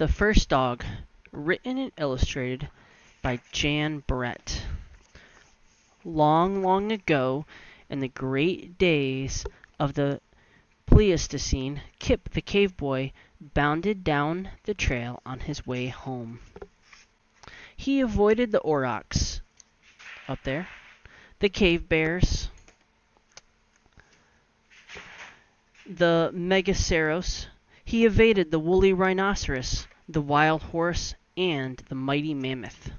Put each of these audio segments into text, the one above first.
The First Dog, written and illustrated by Jan Brett. Long, long ago, in the great days of the Pleistocene, Kip the cave boy bounded down the trail on his way home. He avoided the aurochs up there, the cave bears, the megaceros. He evaded the woolly rhinoceros, the wild horse, and the mighty mammoth.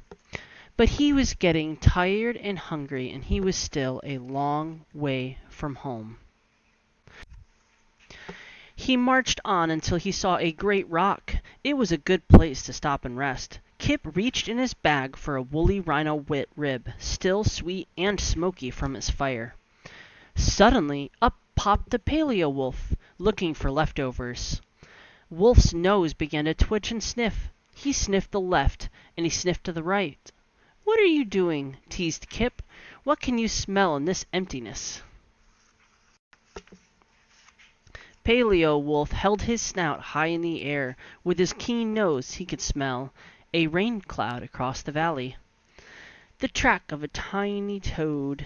But he was getting tired and hungry, and he was still a long way from home. He marched on until he saw a great rock. It was a good place to stop and rest. Kip reached in his bag for a woolly rhino rib, still sweet and smoky from his fire. Suddenly, up popped the paleo wolf, looking for leftovers. Wolf's nose began to twitch and sniff. He sniffed the left, and he sniffed to the right. "What are you doing?" teased Kip. "What can you smell in this emptiness?" Paleo Wolf held his snout high in the air. With his keen nose he could smell a rain cloud across the valley, the track of a tiny toad,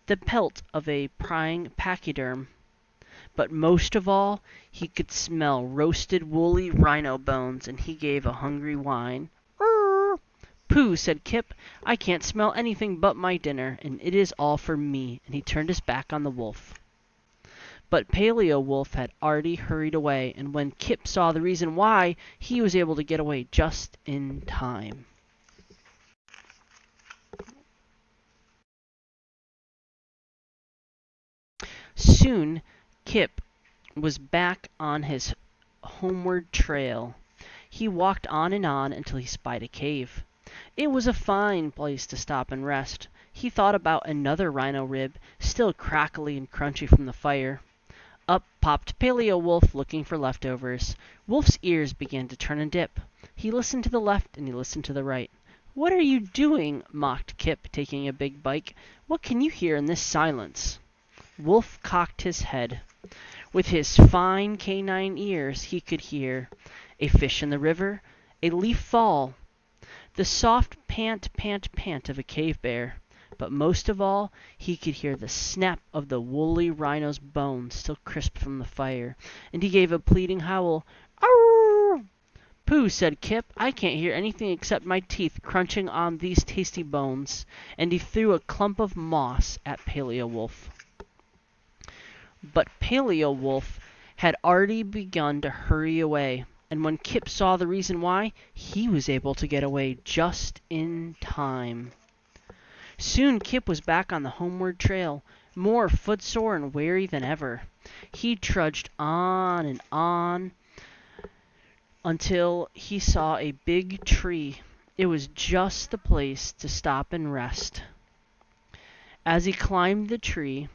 the pelt of a prying pachyderm. But most of all, he could smell roasted woolly rhino bones, and he gave a hungry whine. "Pooh," said Kip, "I can't smell anything but my dinner, and it is all for me," and he turned his back on the wolf. But Paleo Wolf had already hurried away, and when Kip saw the reason why, he was able to get away just in time. Soon, Kip was back on his homeward trail. He walked on until he spied a cave. It was a fine place to stop and rest. He thought about another rhino rib, still crackly and crunchy from the fire. Up popped Paleo Wolf, looking for leftovers. Wolf's ears began to turn and dip. He listened to the left and he listened to the right. "What are you doing?" mocked Kip, taking a big bite. "What can you hear in this silence?" Wolf cocked his head. With his fine canine ears he could hear a fish in the river, a leaf fall, the soft pant, pant, pant of a cave bear. But most of all, he could hear the snap of the woolly rhino's bones still crisp from the fire, and he gave a pleading howl. "Arr!" "Pooh," said Kip, "I can't hear anything except my teeth crunching on these tasty bones," and he threw a clump of moss at Paleo Wolf. But Paleo Wolf had already begun to hurry away, and when Kip saw the reason why, he was able to get away just in time. Soon Kip was back on the homeward trail, more footsore and weary than ever. He trudged on and on until he saw a big tree. It was just the place to stop and rest. As he climbed the tree,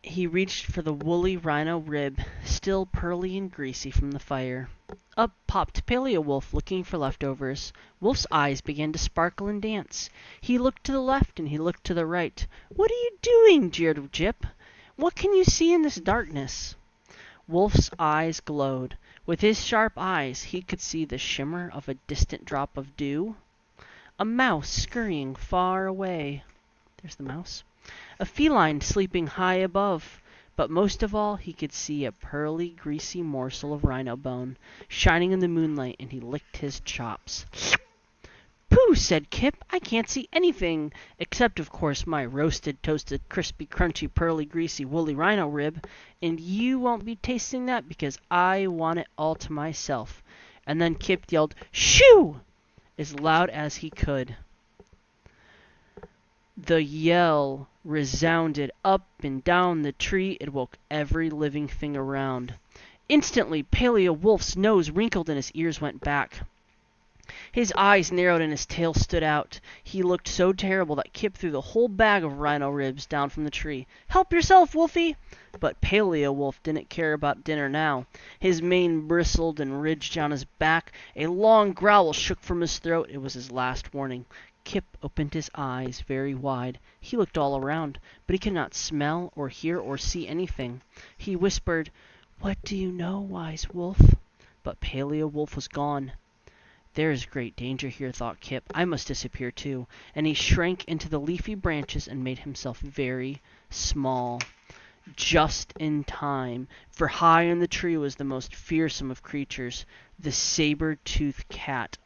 he reached for the woolly rhino rib, still pearly and greasy from the fire. Up popped Paleo Wolf, looking for leftovers. Wolf's eyes began to sparkle and dance. He looked to the left and he looked to the right. "What are you doing?" jeered Jip. "What can you see in this darkness?" Wolf's eyes glowed. With his sharp eyes he could see the shimmer of a distant drop of dew. A mouse scurrying far away. There's the mouse. A feline sleeping high above. But most of all, he could see a pearly, greasy morsel of rhino bone shining in the moonlight, and he licked his chops. "Pooh," said Kip, "I can't see anything, except, of course, my roasted, toasted, crispy, crunchy, pearly, greasy, woolly rhino rib, and you won't be tasting that because I want it all to myself." And then Kip yelled, "Shoo!" as loud as he could. The yell resounded up and down the tree. It woke every living thing around. Instantly, Paleo Wolf's nose wrinkled and his ears went back. His eyes narrowed and his tail stood out. He looked so terrible that Kip threw the whole bag of rhino ribs down from the tree. "Help yourself, Wolfie!" But Paleo Wolf didn't care about dinner now. His mane bristled and ridged down his back. A long growl shook from his throat. It was his last warning. Kip opened his eyes very wide. He looked all around, but he could not smell or hear or see anything. He whispered, "What do you know, wise wolf?" but Paleowolf was gone. There is great danger here, thought Kip. I must disappear too. And he shrank into the leafy branches and made himself very small. Just in time, for high in the tree was the most fearsome of creatures, the saber-toothed cat.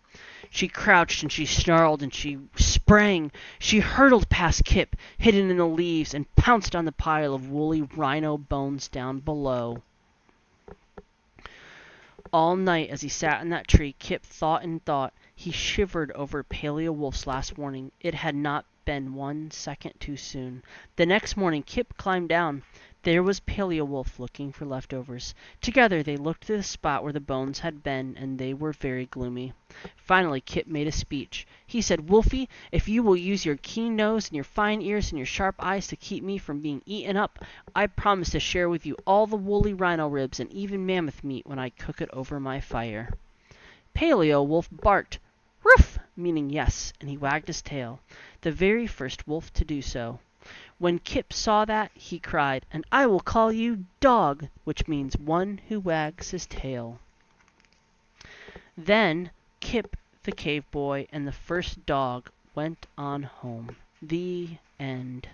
She crouched and she snarled and she sprang. She hurtled past Kip, hidden in the leaves, and pounced on the pile of woolly rhino bones down below. All night as he sat in that tree, Kip thought and thought. He shivered over Paleowolf's last warning. It had not been 1 second too soon. The next morning Kip climbed down. There was Paleowolf looking for leftovers. Together they looked to the spot where the bones had been, and they were very gloomy. Finally Kip made a speech. He said, "Wolfie, if you will use your keen nose and your fine ears and your sharp eyes to keep me from being eaten up, I promise to share with you all the woolly rhino ribs and even mammoth meat when I cook it over my fire." Paleowolf barked, "Roof!" meaning yes, and he wagged his tail, the very first wolf to do so. When Kip saw that, he cried, "And I will call you Dog," which means one who wags his tail. Then Kip, the cave boy, and the first dog went on home. The end.